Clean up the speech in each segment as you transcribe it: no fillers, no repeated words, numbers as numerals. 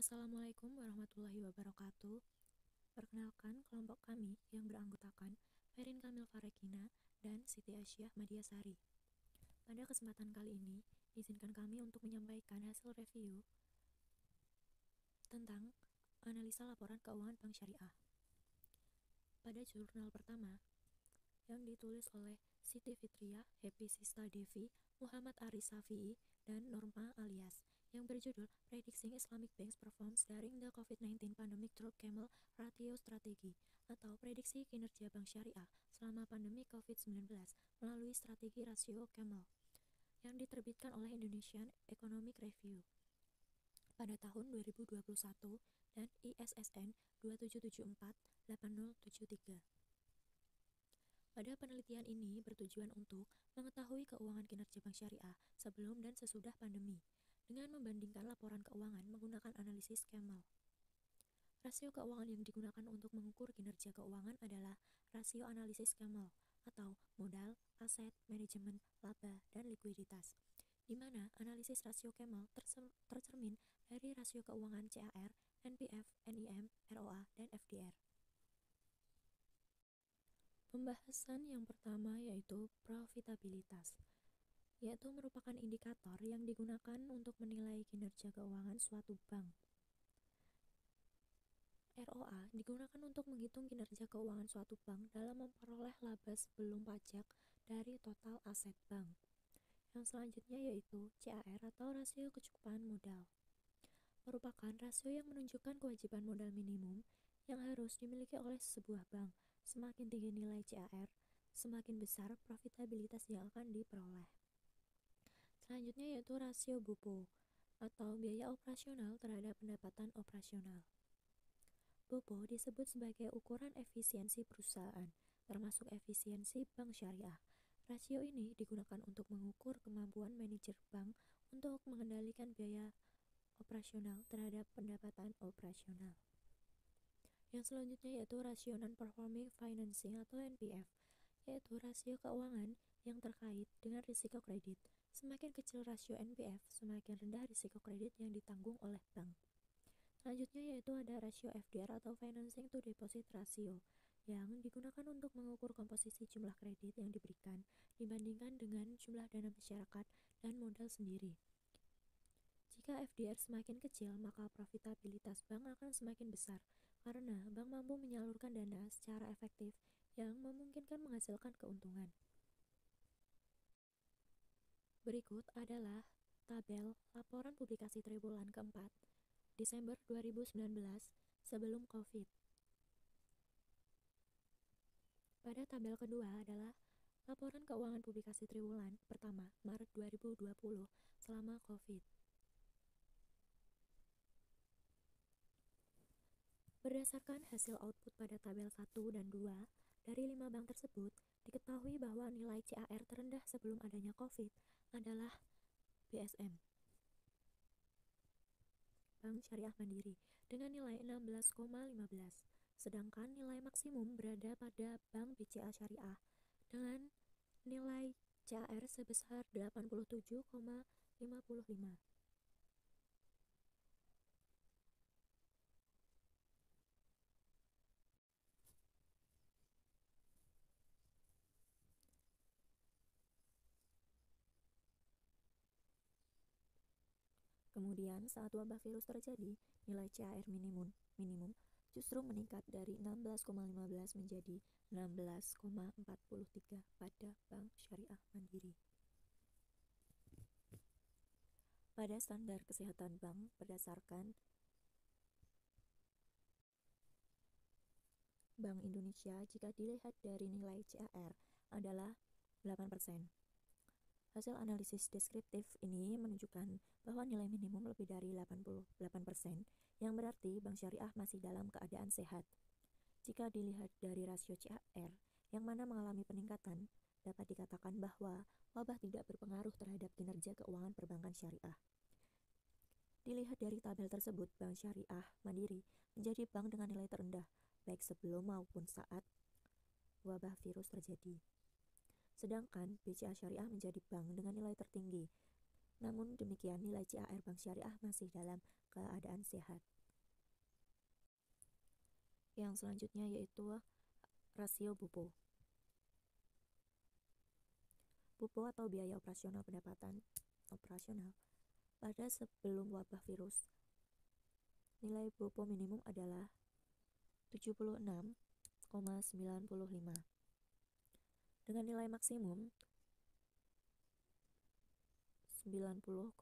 Assalamualaikum warahmatullahi wabarakatuh. Perkenalkan kelompok kami yang beranggotakan Ferin Kamil Farekina dan Siti Aisyah Madiasari. Pada kesempatan kali ini, izinkan kami untuk menyampaikan hasil review tentang analisa laporan keuangan Bank Syariah. Pada jurnal pertama, yang ditulis oleh Siti Fitriah, Happy Sista Devi, Muhammad Aris Safi'i, dan Norma Alias, yang berjudul Predicting Islamic Banks Performance During the COVID-19 Pandemic Through Camel Ratio Strategy, atau prediksi kinerja bank syariah selama pandemi COVID-19 melalui strategi rasio Camel, yang diterbitkan oleh Indonesian Economic Review pada tahun 2021 dan ISSN 27748073. Pada penelitian ini bertujuan untuk mengetahui keuangan kinerja bank syariah sebelum dan sesudah pandemi, dengan membandingkan laporan keuangan menggunakan analisis Camel. Rasio keuangan yang digunakan untuk mengukur kinerja keuangan adalah rasio analisis Camel, atau modal, aset, manajemen, laba, dan likuiditas, di mana analisis rasio Camel tercermin dari rasio keuangan CAR, NPF, NIM, ROA, dan FDR. Pembahasan yang pertama yaitu profitabilitas, yaitu merupakan indikator yang digunakan untuk menilai kinerja keuangan suatu bank. ROA digunakan untuk menghitung kinerja keuangan suatu bank dalam memperoleh laba sebelum pajak dari total aset bank. Yang selanjutnya yaitu CAR atau rasio kecukupan modal, merupakan rasio yang menunjukkan kewajiban modal minimum yang harus dimiliki oleh sebuah bank. Semakin tinggi nilai CAR, semakin besar profitabilitas yang akan diperoleh. Selanjutnya yaitu rasio BOPO, atau biaya operasional terhadap pendapatan operasional. BOPO disebut sebagai ukuran efisiensi perusahaan, termasuk efisiensi bank syariah. Rasio ini digunakan untuk mengukur kemampuan manajer bank untuk mengendalikan biaya operasional terhadap pendapatan operasional. Yang selanjutnya yaitu rasio non-performing financing atau NPF, yaitu rasio keuangan yang terkait dengan risiko kredit. Semakin kecil rasio NPF, semakin rendah risiko kredit yang ditanggung oleh bank. Selanjutnya yaitu ada rasio FDR atau Financing to Deposit Ratio, yang digunakan untuk mengukur komposisi jumlah kredit yang diberikan dibandingkan dengan jumlah dana masyarakat dan modal sendiri. Jika FDR semakin kecil, maka profitabilitas bank akan semakin besar, karena bank mampu menyalurkan dana secara efektif yang memungkinkan menghasilkan keuntungan. Berikut adalah tabel laporan publikasi triwulan keempat Desember 2019 sebelum COVID. Pada tabel kedua adalah laporan keuangan publikasi triwulan pertama Maret 2020 selama COVID. Berdasarkan hasil output pada tabel 1 dan 2, dari 5 bank tersebut, diketahui bahwa nilai CAR terendah sebelum adanya COVID adalah BSM, Bank Syariah Mandiri, dengan nilai 16,15, sedangkan nilai maksimum berada pada Bank BCA Syariah dengan nilai CAR sebesar 87,55. Kemudian saat wabah virus terjadi, nilai CAR minimum justru meningkat dari 16,15 menjadi 16,43 pada Bank Syariah Mandiri. Pada standar kesehatan bank berdasarkan Bank Indonesia, jika dilihat dari nilai CAR adalah 8%. Hasil analisis deskriptif ini menunjukkan bahwa nilai minimum lebih dari 88%, yang berarti bank syariah masih dalam keadaan sehat. Jika dilihat dari rasio CAR, yang mana mengalami peningkatan, dapat dikatakan bahwa wabah tidak berpengaruh terhadap kinerja keuangan perbankan syariah. Dilihat dari tabel tersebut, Bank Syariah Mandiri menjadi bank dengan nilai terendah, baik sebelum maupun saat wabah virus terjadi. Sedangkan BCA Syariah menjadi bank dengan nilai tertinggi. Namun demikian, nilai CAR Bank Syariah masih dalam keadaan sehat. Yang selanjutnya yaitu rasio BUPO. BUPO atau biaya operasional pendapatan operasional. Pada sebelum wabah virus, nilai BUPO minimum adalah 76,95 dengan nilai maksimum 90,98.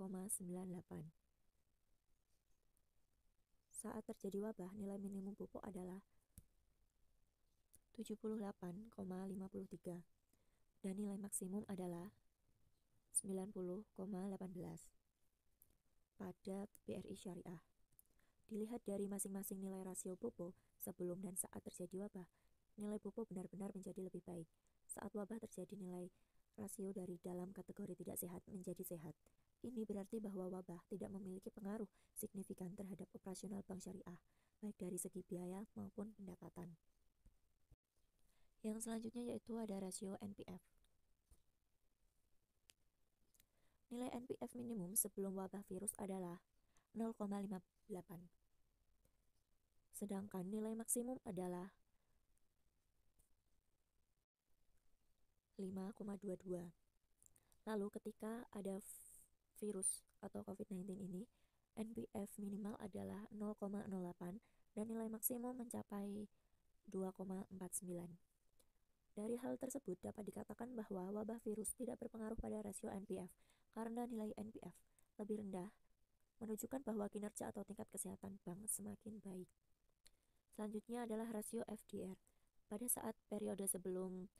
Saat terjadi wabah, nilai minimum BUPO adalah 78,53 dan nilai maksimum adalah 90,18 pada BRI Syariah. Dilihat dari masing-masing nilai rasio BUPO sebelum dan saat terjadi wabah, nilai BUPO benar-benar menjadi lebih baik. Saat wabah terjadi, nilai rasio dari dalam kategori tidak sehat menjadi sehat. Ini berarti bahwa wabah tidak memiliki pengaruh signifikan terhadap operasional bank syariah, baik dari segi biaya maupun pendapatan. Yang selanjutnya yaitu ada rasio NPF. Nilai NPF minimum sebelum wabah virus adalah 0,58. Sedangkan nilai maksimum adalah 5,22. Lalu ketika ada virus atau COVID-19 ini, NPF minimal adalah 0,08 dan nilai maksimum mencapai 2,49. Dari hal tersebut dapat dikatakan bahwa wabah virus tidak berpengaruh pada rasio NPF karena nilai NPF lebih rendah menunjukkan bahwa kinerja atau tingkat kesehatan bank semakin baik. Selanjutnya adalah rasio FDR. Pada saat periode sebelum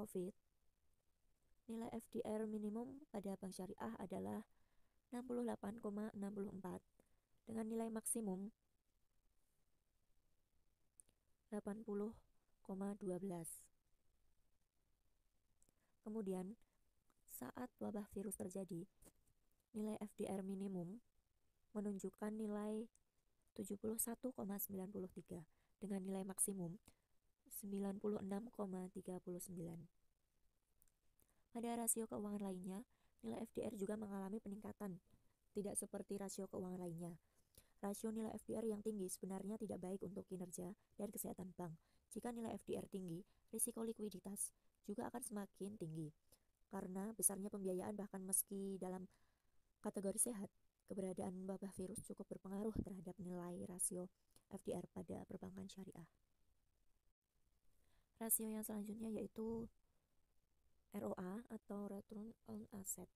COVID, nilai FDR minimum pada bank syariah adalah 68,64 dengan nilai maksimum 80,12. Kemudian, saat wabah virus terjadi, nilai FDR minimum menunjukkan nilai 71,93 dengan nilai maksimum 96,39. Pada rasio keuangan lainnya, nilai FDR juga mengalami peningkatan, tidak seperti rasio keuangan lainnya. Rasio nilai FDR yang tinggi sebenarnya tidak baik untuk kinerja dan kesehatan bank. Jika nilai FDR tinggi, risiko likuiditas juga akan semakin tinggi. Karena besarnya pembiayaan bahkan meski dalam kategori sehat, keberadaan wabah virus cukup berpengaruh terhadap nilai rasio FDR pada perbankan syariah. Rasio yang selanjutnya yaitu ROA atau Return on Asset.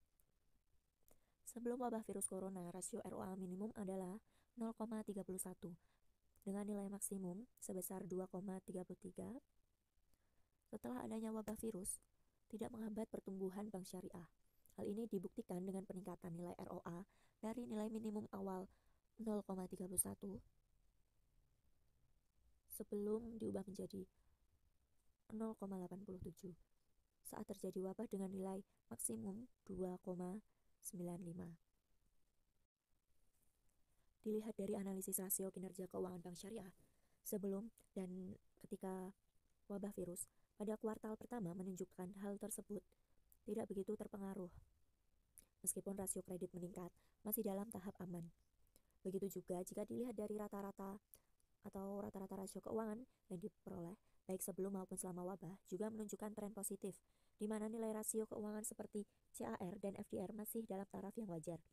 Sebelum wabah virus corona, rasio ROA minimum adalah 0,31 dengan nilai maksimum sebesar 2,33. Setelah adanya wabah virus, tidak menghambat pertumbuhan bank syariah. Hal ini dibuktikan dengan peningkatan nilai ROA dari nilai minimum awal 0,31 sebelum diubah menjadi 0,87 saat terjadi wabah dengan nilai maksimum 2,95. Dilihat dari analisis rasio kinerja keuangan bank syariah sebelum dan ketika wabah virus, pada kuartal pertama menunjukkan hal tersebut tidak begitu terpengaruh. Meskipun rasio kredit meningkat, masih dalam tahap aman. Begitu juga jika dilihat dari rata-rata rasio keuangan yang diperoleh, baik sebelum maupun selama wabah, juga menunjukkan tren positif, di mana nilai rasio keuangan seperti CAR dan FDR masih dalam taraf yang wajar.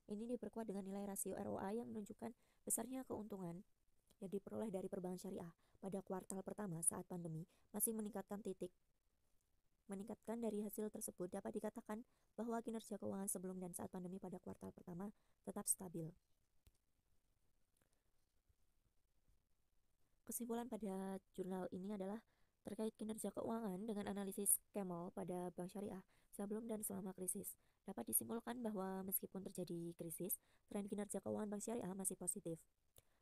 Ini diperkuat dengan nilai rasio ROA yang menunjukkan besarnya keuntungan yang diperoleh dari perbankan syariah pada kuartal pertama saat pandemi masih meningkatkan dari hasil tersebut dapat dikatakan bahwa kinerja keuangan sebelum dan saat pandemi pada kuartal pertama tetap stabil. Kesimpulan pada jurnal ini adalah terkait kinerja keuangan dengan analisis Camel pada bank syariah sebelum dan selama krisis. Dapat disimpulkan bahwa meskipun terjadi krisis, tren kinerja keuangan bank syariah masih positif.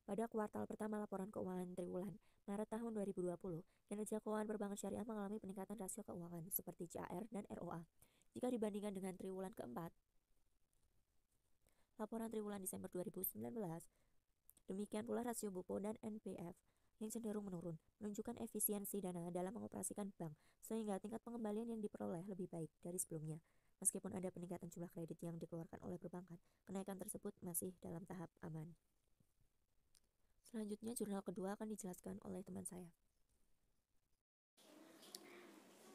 Pada kuartal pertama laporan keuangan triwulan Maret tahun 2020, kinerja keuangan perbankan syariah mengalami peningkatan rasio keuangan seperti CAR dan ROA. Jika dibandingkan dengan triwulan keempat, laporan triwulan Desember 2019, demikian pula rasio BUPO dan NPF yang cenderung menurun, menunjukkan efisiensi dana dalam mengoperasikan bank, sehingga tingkat pengembalian yang diperoleh lebih baik dari sebelumnya. Meskipun ada peningkatan jumlah kredit yang dikeluarkan oleh perbankan, kenaikan tersebut masih dalam tahap aman. Selanjutnya jurnal kedua akan dijelaskan oleh teman saya.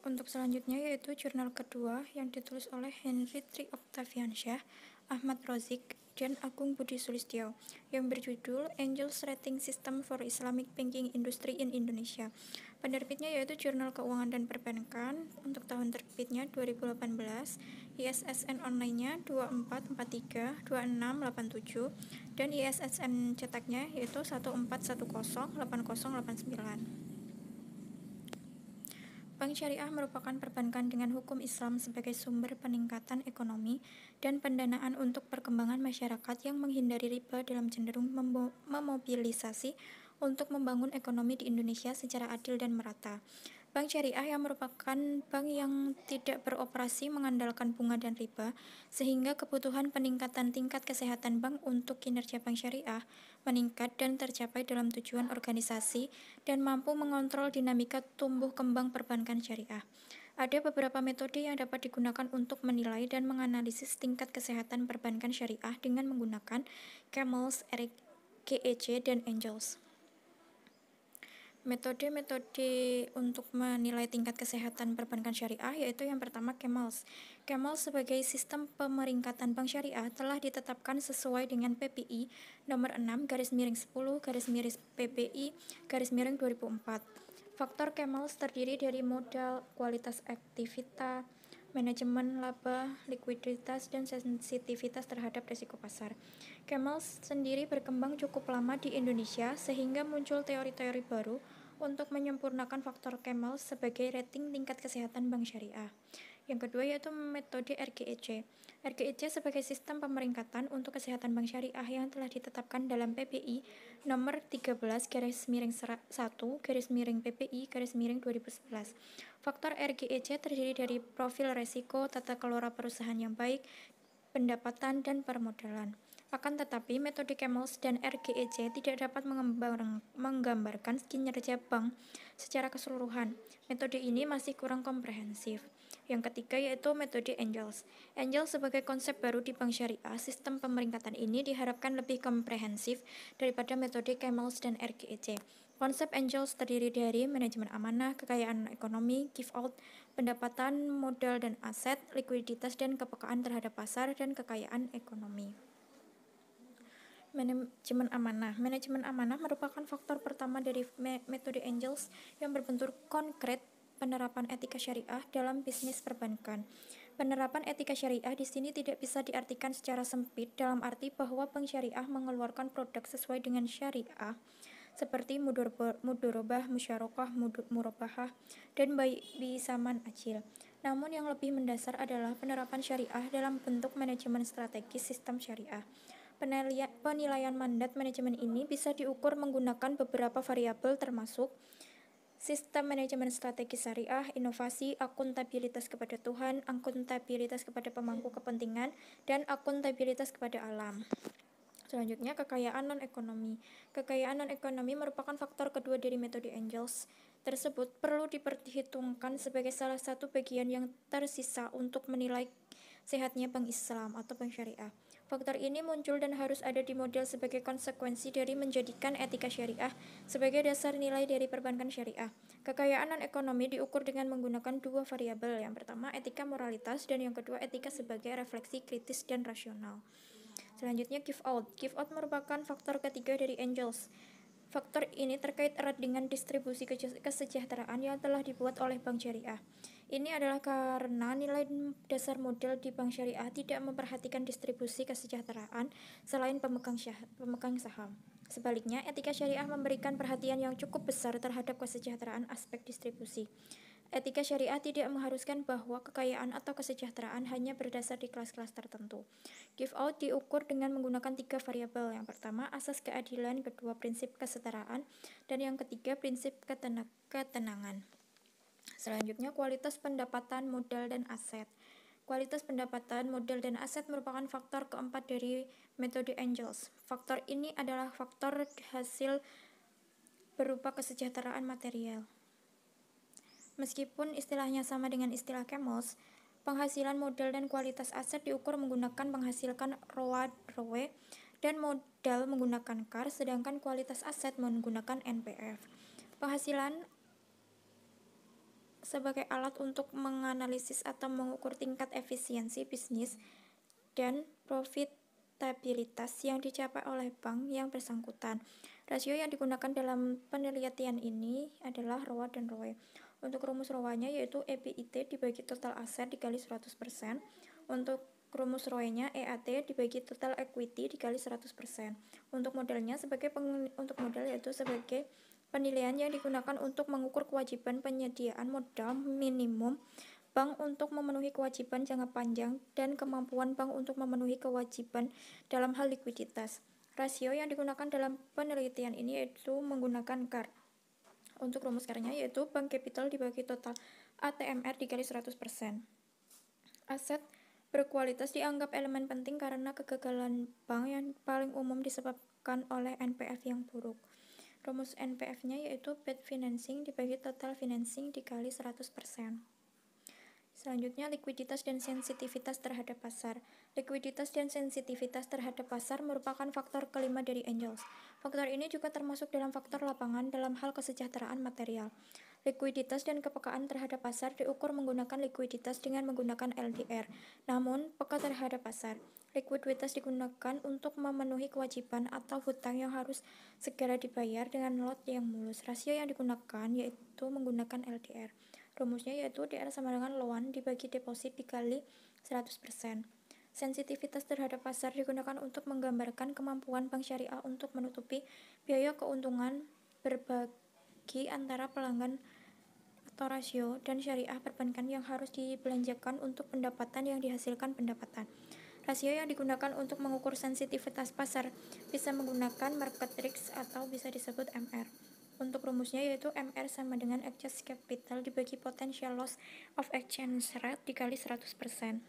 Untuk selanjutnya yaitu jurnal kedua yang ditulis oleh Henry Tri Octaviansyah, Ahmad Rozik, dan Agung Budi Sulistyo yang berjudul Angels Rating System for Islamic Banking Industry in Indonesia. Penerbitnya yaitu Jurnal Keuangan dan Perbankan. Untuk tahun terbitnya 2018, ISSN online-nya 24432687 dan ISSN cetaknya yaitu 14108089. Bank Syariah merupakan perbankan dengan hukum Islam sebagai sumber peningkatan ekonomi dan pendanaan untuk perkembangan masyarakat yang menghindari riba dalam cenderung memobilisasi untuk membangun ekonomi di Indonesia secara adil dan merata. Bank Syariah yang merupakan bank yang tidak beroperasi mengandalkan bunga dan riba, sehingga kebutuhan peningkatan tingkat kesehatan bank untuk kinerja Bank Syariah meningkat dan tercapai dalam tujuan organisasi dan mampu mengontrol dinamika tumbuh kembang perbankan syariah. Ada beberapa metode yang dapat digunakan untuk menilai dan menganalisis tingkat kesehatan perbankan syariah dengan menggunakan Camels, GEC, dan Angels. Metode-metode untuk menilai tingkat kesehatan perbankan syariah yaitu yang pertama Camels. Camels sebagai sistem pemeringkatan bank syariah telah ditetapkan sesuai dengan PPI nomor 6/10/PPI/2004. Faktor Camels terdiri dari modal, kualitas aktivitas, manajemen laba, likuiditas, dan sensitivitas terhadap risiko pasar. Camels sendiri berkembang cukup lama di Indonesia sehingga muncul teori-teori baru untuk menyempurnakan faktor Camels sebagai rating tingkat kesehatan bank syariah. Yang kedua yaitu metode RGEC. RGEC sebagai sistem pemeringkatan untuk kesehatan bank syariah yang telah ditetapkan dalam PPI nomor 13-1-PPI-2011. Faktor RGEC terdiri dari profil resiko, tata kelola perusahaan yang baik, pendapatan, dan permodalan. Akan tetapi, metode Camels dan RGEC tidak dapat menggambarkan kinerja bank secara keseluruhan. Metode ini masih kurang komprehensif. Yang ketiga yaitu metode Angels. Angels sebagai konsep baru di bank syariah, sistem pemeringkatan ini diharapkan lebih komprehensif daripada metode Camels dan RGEC. Konsep Angels terdiri dari manajemen amanah, kekayaan ekonomi, give out, pendapatan, modal dan aset, likuiditas dan kepekaan terhadap pasar, dan kekayaan ekonomi. Manajemen amanah. Manajemen amanah merupakan faktor pertama dari metode Angels yang berbentuk konkret penerapan etika syariah dalam bisnis perbankan. Penerapan etika syariah di sini tidak bisa diartikan secara sempit dalam arti bahwa bank syariah mengeluarkan produk sesuai dengan syariah seperti mudorobah, musyarakah, murabahah, dan saman ajil. Namun yang lebih mendasar adalah penerapan syariah dalam bentuk manajemen strategis sistem syariah. Penilaian mandat manajemen ini bisa diukur menggunakan beberapa variabel termasuk sistem manajemen strategis syariah, inovasi, akuntabilitas kepada Tuhan, akuntabilitas kepada pemangku kepentingan, dan akuntabilitas kepada alam. Selanjutnya, kekayaan non-ekonomi. Kekayaan non-ekonomi merupakan faktor kedua dari metode Angels tersebut, perlu diperhitungkan sebagai salah satu bagian yang tersisa untuk menilai sehatnya bank Islam atau bank syariah. Faktor ini muncul dan harus ada di model sebagai konsekuensi dari menjadikan etika syariah sebagai dasar nilai dari perbankan syariah. Kekayaan non-ekonomi diukur dengan menggunakan dua variabel, yang pertama etika moralitas dan yang kedua etika sebagai refleksi kritis dan rasional. Selanjutnya give out. Give out merupakan faktor ketiga dari Angels. Faktor ini terkait erat dengan distribusi kesejahteraan yang telah dibuat oleh bank syariah. Ini adalah karena nilai dasar model di bank syariah tidak memperhatikan distribusi kesejahteraan selain pemegang saham. Sebaliknya, etika syariah memberikan perhatian yang cukup besar terhadap kesejahteraan aspek distribusi. Etika syariah tidak mengharuskan bahwa kekayaan atau kesejahteraan hanya berdasar di kelas-kelas tertentu. Give out diukur dengan menggunakan tiga variabel. Yang pertama, asas keadilan, kedua, prinsip kesetaraan, dan yang ketiga, prinsip ketenangan. Selanjutnya, kualitas pendapatan, modal, dan aset. Kualitas pendapatan, modal, dan aset merupakan faktor keempat dari metode Angels. Faktor ini adalah faktor hasil berupa kesejahteraan material. Meskipun istilahnya sama dengan istilah Camels, penghasilan modal dan kualitas aset diukur menggunakan menghasilkan ROA, ROE, dan modal menggunakan CAR, sedangkan kualitas aset menggunakan NPF. Penghasilan sebagai alat untuk menganalisis atau mengukur tingkat efisiensi bisnis dan profitabilitas yang dicapai oleh bank yang bersangkutan. Rasio yang digunakan dalam penelitian ini adalah ROA dan ROE. Untuk rumus ROA-nya yaitu EBIT dibagi total aset dikali 100%. Untuk rumus ROE-nya EAT dibagi total equity dikali 100%. Untuk modalnya untuk modal yaitu sebagai penilaian yang digunakan untuk mengukur kewajiban penyediaan modal minimum bank untuk memenuhi kewajiban jangka panjang dan kemampuan bank untuk memenuhi kewajiban dalam hal likuiditas. Rasio yang digunakan dalam penelitian ini yaitu menggunakan CAR. Untuk rumus CAR-nya yaitu bank capital dibagi total ATMR dikali 100%. Aset berkualitas dianggap elemen penting karena kegagalan bank yang paling umum disebabkan oleh NPF yang buruk. Rumus NPF-nya yaitu bad financing dibagi total financing dikali 100%. Selanjutnya, likuiditas dan sensitivitas terhadap pasar. Likuiditas dan sensitivitas terhadap pasar merupakan faktor kelima dari Angels. Faktor ini juga termasuk dalam faktor lapangan dalam hal kesejahteraan material. Likuiditas dan kepekaan terhadap pasar diukur menggunakan likuiditas dengan menggunakan LDR. Namun, peka terhadap pasar. Likuiditas digunakan untuk memenuhi kewajiban atau hutang yang harus segera dibayar dengan lot yang mulus. Rasio yang digunakan yaitu menggunakan LDR. Rumusnya yaitu DR sama dengan loan dibagi deposit dikali 100%. Sensitivitas terhadap pasar digunakan untuk menggambarkan kemampuan bank syariah untuk menutupi biaya keuntungan berbagi antara pelanggan atau rasio dan syariah perbankan yang harus dibelanjakan untuk pendapatan yang dihasilkan pendapatan. Rasio yang digunakan untuk mengukur sensitivitas pasar bisa menggunakan market risk atau bisa disebut MR. Untuk rumusnya yaitu MR sama dengan excess capital dibagi potential loss of exchange rate dikali 100%.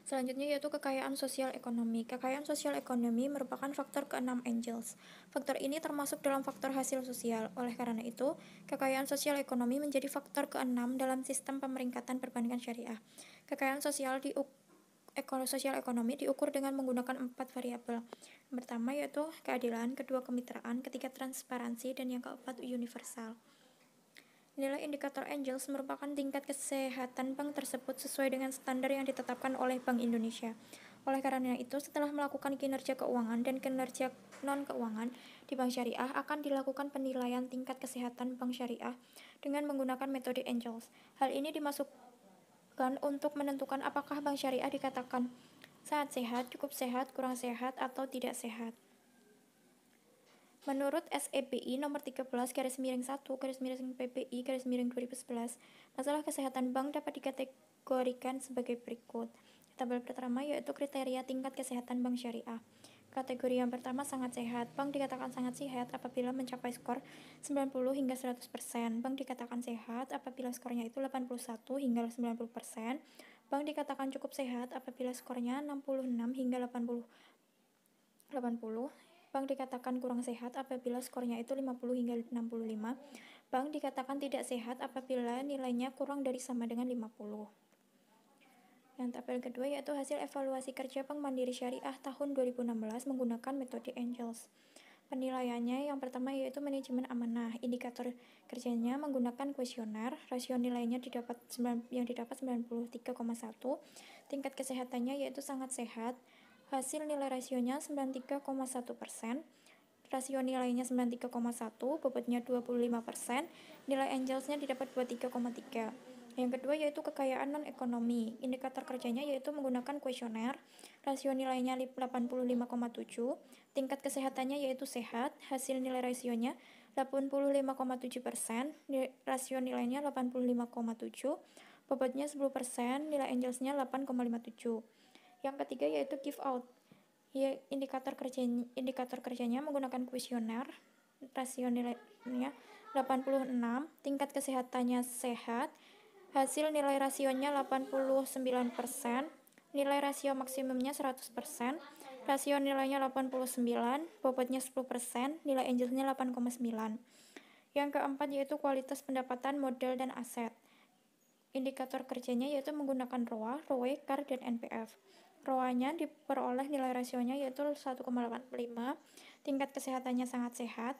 Selanjutnya yaitu kekayaan sosial ekonomi. Kekayaan sosial ekonomi merupakan faktor ke-6 Angels. Faktor ini termasuk dalam faktor hasil sosial. Oleh karena itu, kekayaan sosial ekonomi menjadi faktor ke-6 dalam sistem pemeringkatan perbankan syariah. Kekayaan sosial ekonomi diukur dengan menggunakan 4 variabel. Yang pertama yaitu keadilan, kedua kemitraan, ketiga transparansi, dan yang keempat universal. Nilai indikator Angels merupakan tingkat kesehatan bank tersebut sesuai dengan standar yang ditetapkan oleh Bank Indonesia. Oleh karena itu, setelah melakukan kinerja keuangan dan kinerja non-keuangan di bank syariah akan dilakukan penilaian tingkat kesehatan bank syariah dengan menggunakan metode Angels. Hal ini dimasukkan untuk menentukan apakah bank syariah dikatakan sangat sehat, cukup sehat, kurang sehat, atau tidak sehat. Menurut SEBI nomor 13/1/PBI/2011, masalah kesehatan bank dapat dikategorikan sebagai berikut. Tabel pertama yaitu kriteria tingkat kesehatan bank syariah. Kategori yang pertama sangat sehat. Bank dikatakan sangat sehat apabila mencapai skor 90 hingga 100%. Bank dikatakan sehat apabila skornya itu 81 hingga 90%. Bank dikatakan cukup sehat apabila skornya 66 hingga 80. Bank dikatakan kurang sehat apabila skornya itu 50 hingga 65. Bank dikatakan tidak sehat apabila nilainya kurang dari sama dengan 50. Yang tabel kedua yaitu hasil evaluasi kerja Bank Mandiri Syariah tahun 2016 menggunakan metode Angels. Penilaiannya yang pertama yaitu manajemen amanah. Indikator kerjanya menggunakan kuesioner. Rasio nilainya didapat 93,1. Tingkat kesehatannya yaitu sangat sehat. Hasil nilai rasionya 93,1%. Rasio nilainya 93,1, bobotnya 25%. Nilai Angelsnya didapat 23,3. Yang kedua yaitu kekayaan non-ekonomi. Indikator kerjanya yaitu menggunakan kuesioner. Rasio nilainya 85,7. Tingkat kesehatannya yaitu sehat. Hasil nilai rasionya 85,7%. Rasio nilainya 85,7. Bobotnya 10%. Nilai Angelsnya 8,57. Yang ketiga yaitu give out. Indikator kerjanya menggunakan kuesioner. Rasio nilainya 86. Tingkat kesehatannya sehat. Hasil nilai rasionya 89%, nilai rasio maksimumnya 100%, rasio nilainya 89, bobotnya 10%, nilai Angelsnya 8,9. Yang keempat yaitu kualitas pendapatan modal dan aset. Indikator kerjanya yaitu menggunakan ROA, ROE, CAR, dan NPF. ROA-nya diperoleh nilai rasionya yaitu 1,85, tingkat kesehatannya sangat sehat,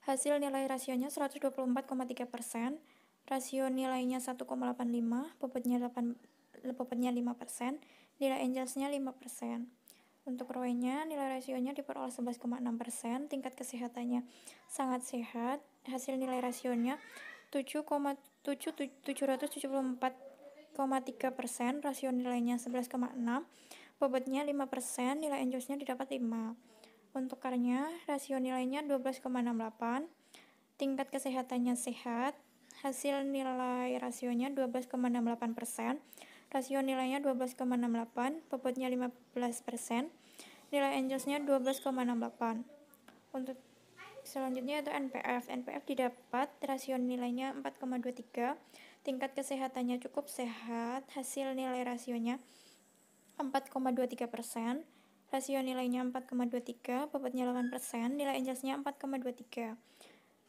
hasil nilai rasionya 124,3%, rasio nilainya 1,85, bobotnya 5%, nilai Angels-nya 5%. Untuk ROE-nya, nilai rasionya diperoleh 11,6%, tingkat kesehatannya sangat sehat, hasil nilai rasionya 7,774,3%, rasio nilainya 11,6, bobotnya 5%, nilai Angels-nya didapat 5. Untuk CAR-nya, rasio nilainya 12,68, tingkat kesehatannya sehat, hasil nilai rasionya 12,68%, rasio nilainya 12,68, bobotnya 15%, nilai Angels-nya 12,68. Untuk selanjutnya itu NPF. NPF didapat rasio nilainya 4,23, tingkat kesehatannya cukup sehat, hasil nilai rasionya 4,23%, rasio nilainya 4,23, bobotnya 8%, nilai Angels-nya 4,23.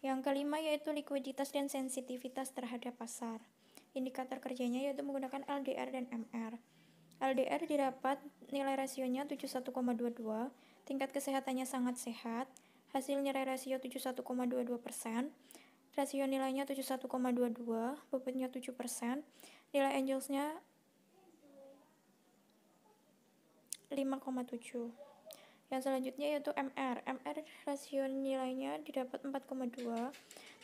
Yang kelima yaitu likuiditas dan sensitivitas terhadap pasar. Indikator kerjanya yaitu menggunakan LDR dan MR. LDR didapat nilai rasionya 71,22, tingkat kesehatannya sangat sehat, hasil nilai rasio 71,22%, rasio nilainya 71,22, bobotnya 7%, nilai Angels-nya 5,7. Yang selanjutnya yaitu MR. MR rasio nilainya didapat 4,2,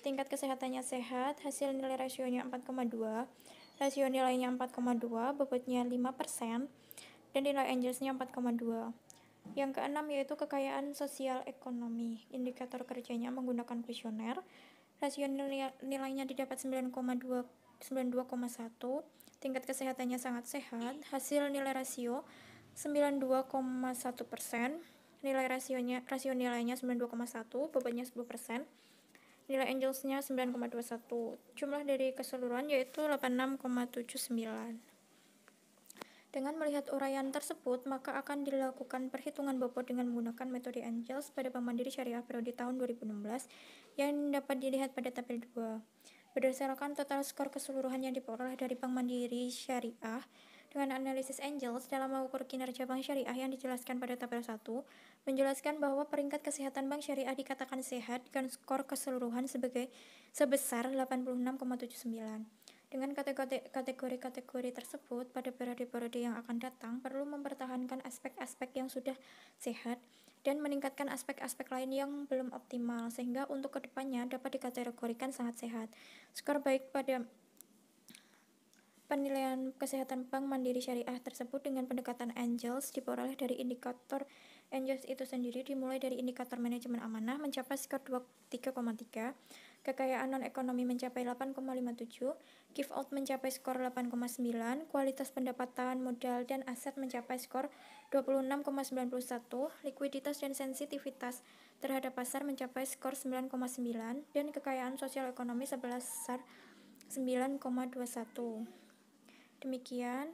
tingkat kesehatannya sehat, hasil nilai rasionya 4,2, rasio nilainya 4,2, bobotnya 5%, dan nilai Angels-nya 4,2. Yang keenam yaitu kekayaan sosial ekonomi. Indikator kerjanya menggunakan kuesioner. Rasio nilainya didapat 92,1, tingkat kesehatannya sangat sehat, hasil nilai rasio 92,1%, rasio nilainya 92,1, bobotnya 10%, nilai Angels-nya 9,21. Jumlah dari keseluruhan yaitu 86,79. Dengan melihat uraian tersebut, maka akan dilakukan perhitungan bobot dengan menggunakan metode Angels pada Bank Mandiri Syariah periode tahun 2016 yang dapat dilihat pada tabel 2. Berdasarkan total skor keseluruhan yang diperoleh dari Bank Mandiri Syariah dengan analisis Angels dalam mengukur kinerja bank syariah yang dijelaskan pada tabel 1, menjelaskan bahwa peringkat kesehatan bank syariah dikatakan sehat dengan skor keseluruhan sebesar 86,79. Dengan kategori-kategori tersebut, pada periode-periode yang akan datang perlu mempertahankan aspek-aspek yang sudah sehat dan meningkatkan aspek-aspek lain yang belum optimal, sehingga untuk kedepannya dapat dikategorikan sangat sehat. Skor baik pada penilaian kesehatan Bank Mandiri Syariah tersebut dengan pendekatan Angels diperoleh dari indikator Angels itu sendiri, dimulai dari indikator manajemen amanah mencapai skor 3,3, kekayaan non-ekonomi mencapai 8,57, give out mencapai skor 8,9, kualitas pendapatan, modal, dan aset mencapai skor 26,91, likuiditas dan sensitivitas terhadap pasar mencapai skor 9,9, dan kekayaan sosial ekonomi sebesar 9,21. Demikian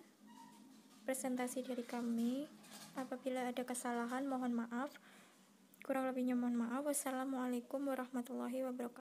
presentasi dari kami. Apabila ada kesalahan mohon maaf. Kurang lebihnya mohon maaf. Wassalamualaikum warahmatullahi wabarakatuh.